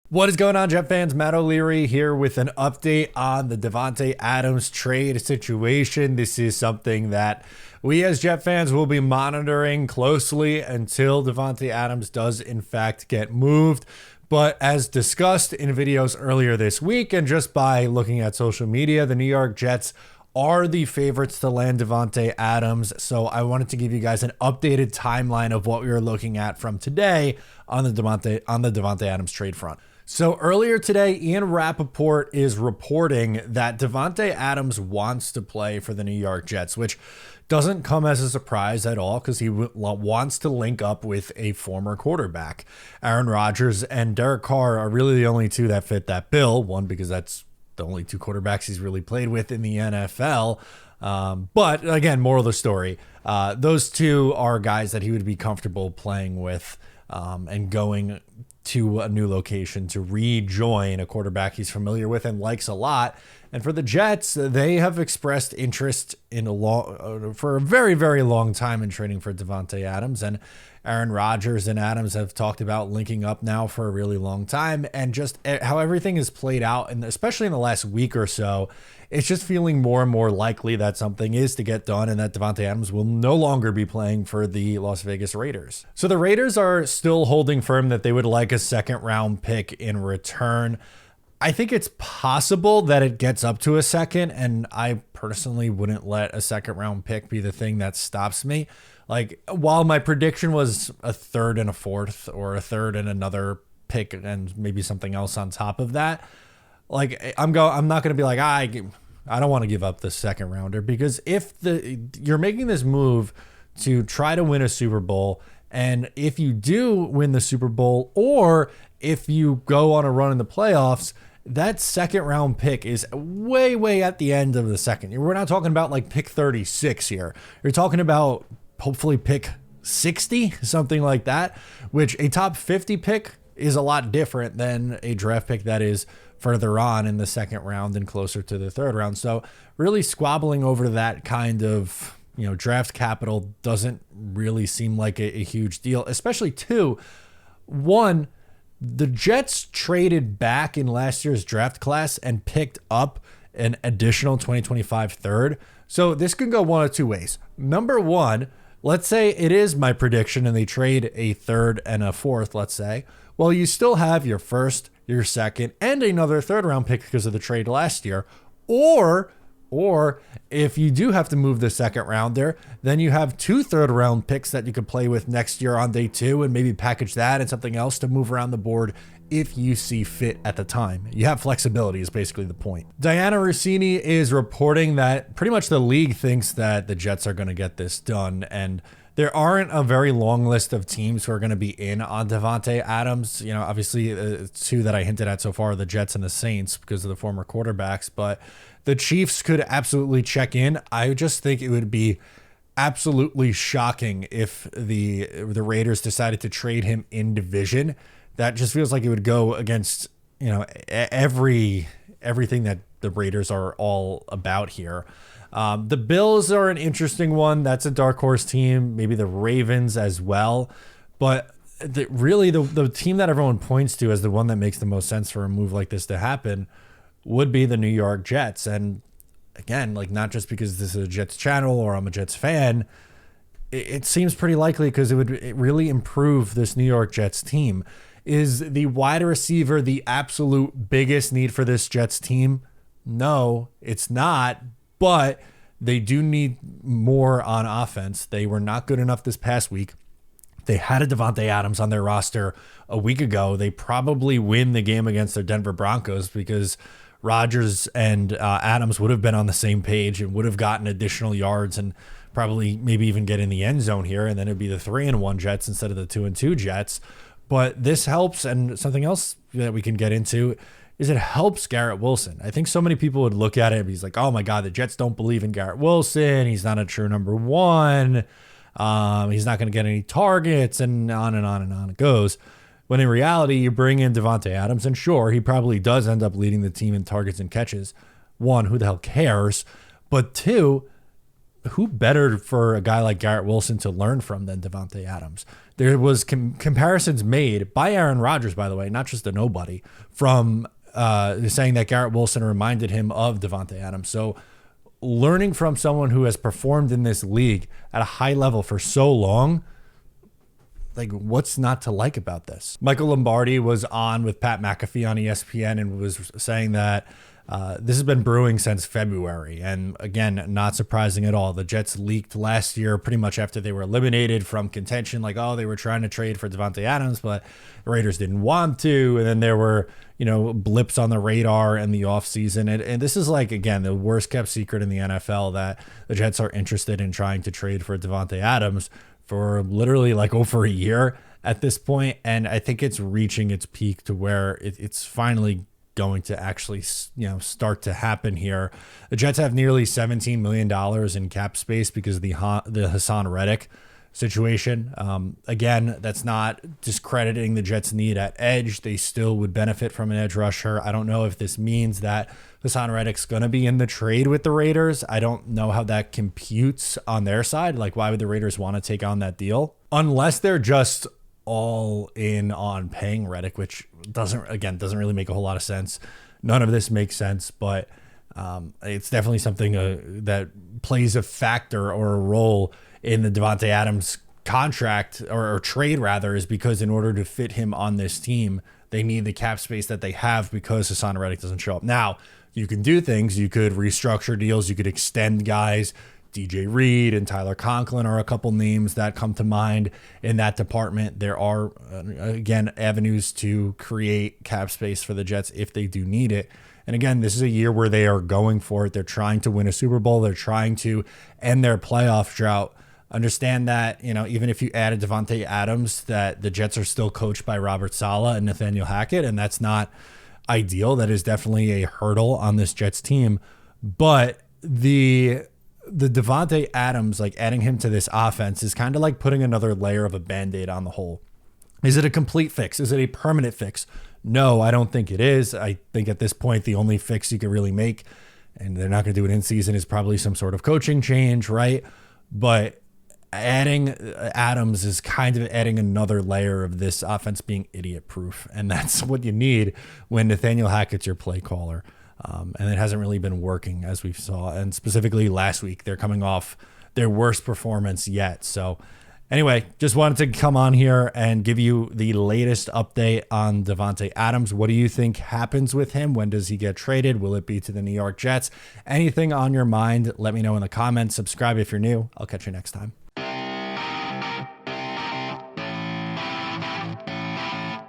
What is going on, Jet fans? Matt O'Leary here with an update on the Davante Adams trade situation. This is something that we as Jet fans will be monitoring closely until Davante Adams does in fact get moved. But as discussed in videos earlier this week and just by looking at social media, the New York Jets are the favorites to land Davante Adams. So I wanted to give you guys an updated timeline of what we were looking at from today on the Davante Adams trade front. So earlier today, Ian Rappaport is reporting that Davante Adams wants to play for the New York Jets, which doesn't come as a surprise at all because he wants to link up with a former quarterback. Aaron Rodgers and Derek Carr are really the only two that fit that bill. One, because that's the only two quarterbacks he's really played with in the NFL. But again, moral of the story, those two are guys that he would be comfortable playing with and going to a new location to rejoin a quarterback he's familiar with and likes a lot. And for the Jets, they have expressed interest for a very, very long time in trading for Davante Adams. And Aaron Rodgers and Adams have talked about linking up now for a really long time. And just how everything is played out, and especially in the last week or so, it's just feeling more and more likely that something is to get done and that Davante Adams will no longer be playing for the Las Vegas Raiders. So the Raiders are still holding firm that they would like a second round pick in return. I think it's possible that it gets up to a second, and I personally wouldn't let a second round pick be the thing that stops me. Like, while my prediction was a third and a fourth, or a third and another pick and maybe something else on top of that, like I'm not going to be like, I don't want to give up the second rounder, because if you're making this move to try to win a Super Bowl, and if you do win the Super Bowl, or if you go on a run in the playoffs, that second round pick is way, way at the end of the second. We're not talking about like pick 36 here. You're talking about hopefully pick 60, something like that, which a top 50 pick is a lot different than a draft pick that is further on in the second round and closer to the third round. So really squabbling over that kind of, draft capital doesn't really seem like a huge deal, especially one, the Jets traded back in last year's draft class and picked up an additional 2025 third. So this could go one of two ways. Number one, let's say it is my prediction and they trade a third and a fourth, let's say. Well, you still have your first, your second, and another third round pick because of the trade last year. Or if you do have to move the second rounder, then you have 2 third round picks that you could play with next year on day 2 and maybe package that and something else to move around the board if you see fit at the time. You have flexibility is basically the point. Diana Rossini is reporting that pretty much the league thinks that the Jets are going to get this done, and there aren't a very long list of teams who are going to be in on Davante Adams. Obviously, 2 that I hinted at so far are the Jets and the Saints because of the former quarterbacks, but the Chiefs could absolutely check in. I just think it would be absolutely shocking if the Raiders decided to trade him in division. That just feels like it would go against, everything that the Raiders are all about here. The Bills are an interesting one. That's a dark horse team. Maybe the Ravens as well. But the team that everyone points to as the one that makes the most sense for a move like this to happen would be the New York Jets. And again, not just because this is a Jets channel or I'm a Jets fan, it seems pretty likely because it would really improve this New York Jets team. Is the wide receiver the absolute biggest need for this Jets team? No, it's not. But they do need more on offense. They were not good enough this past week. They had a Davante Adams on their roster a week ago. They probably win the game against their Denver Broncos because Rodgers and Adams would have been on the same page and would have gotten additional yards and probably maybe even get in the end zone here. And then it'd be the 3-1 Jets instead of the 2-2 Jets. But this helps. And something else that we can get into is it helps Garrett Wilson. I think so many people would look at it and he's like, oh my God, the Jets don't believe in Garrett Wilson. He's not a true number one. He's not going to get any targets, and on and on and on it goes. When in reality, you bring in Davante Adams, and sure, he probably does end up leading the team in targets and catches. 1, who the hell cares? But 2, who better for a guy like Garrett Wilson to learn from than Davante Adams? There was comparisons made by Aaron Rodgers, by the way, not just a nobody, from saying that Garrett Wilson reminded him of Davante Adams. So learning from someone who has performed in this league at a high level for so long, like, what's not to like about this? Michael Lombardi was on with Pat McAfee on ESPN and was saying that this has been brewing since February. And again, not surprising at all. The Jets leaked last year pretty much after they were eliminated from contention. Like, oh, they were trying to trade for Davante Adams, but the Raiders didn't want to. And then there were, blips on the radar in the offseason. And this is, like, again, the worst kept secret in the NFL that the Jets are interested in trying to trade for Davante Adams for literally like over a year at this point. And I think it's reaching its peak to where it's finally going to actually, start to happen here. The Jets have nearly $17 million in cap space because of the Hassan Reddick situation. Again, that's not discrediting the Jets' need at edge. They still would benefit from an edge rusher. I don't know if this means that Hassan Reddick's going to be in the trade with the Raiders. I don't know how that computes on their side. Like, why would the Raiders want to take on that deal? Unless they're just all in on paying Reddick, which doesn't really make a whole lot of sense. None of this makes sense, but it's definitely something that plays a factor or a role in the Davante Adams contract or trade rather, is because in order to fit him on this team, they need the cap space that they have because Hassan Reddick doesn't show up. Now, you can do things. You could restructure deals. You could extend guys. DJ Reed and Tyler Conklin are a couple names that come to mind in that department. There are, again, avenues to create cap space for the Jets if they do need it. And again, this is a year where they are going for it. They're trying to win a Super Bowl. They're trying to end their playoff drought. Understand that, even if you added Davante Adams, that the Jets are still coached by Robert Saleh and Nathaniel Hackett, and that's not ideal. That is definitely a hurdle on this Jets team. But the Davante Adams, like adding him to this offense, is kind of like putting another layer of a Band-Aid on the hole. Is it a complete fix? Is it a permanent fix? No, I don't think it is. I think at this point, the only fix you could really make, and they're not going to do it in season, is probably some sort of coaching change, right? But adding Adams is kind of adding another layer of this offense being idiot-proof, and that's what you need when Nathaniel Hackett's your play caller. And it hasn't really been working, as we saw. And specifically last week, they're coming off their worst performance yet. So anyway, just wanted to come on here and give you the latest update on Davante Adams. What do you think happens with him? When does he get traded? Will it be to the New York Jets? Anything on your mind, let me know in the comments. Subscribe if you're new. I'll catch you next time.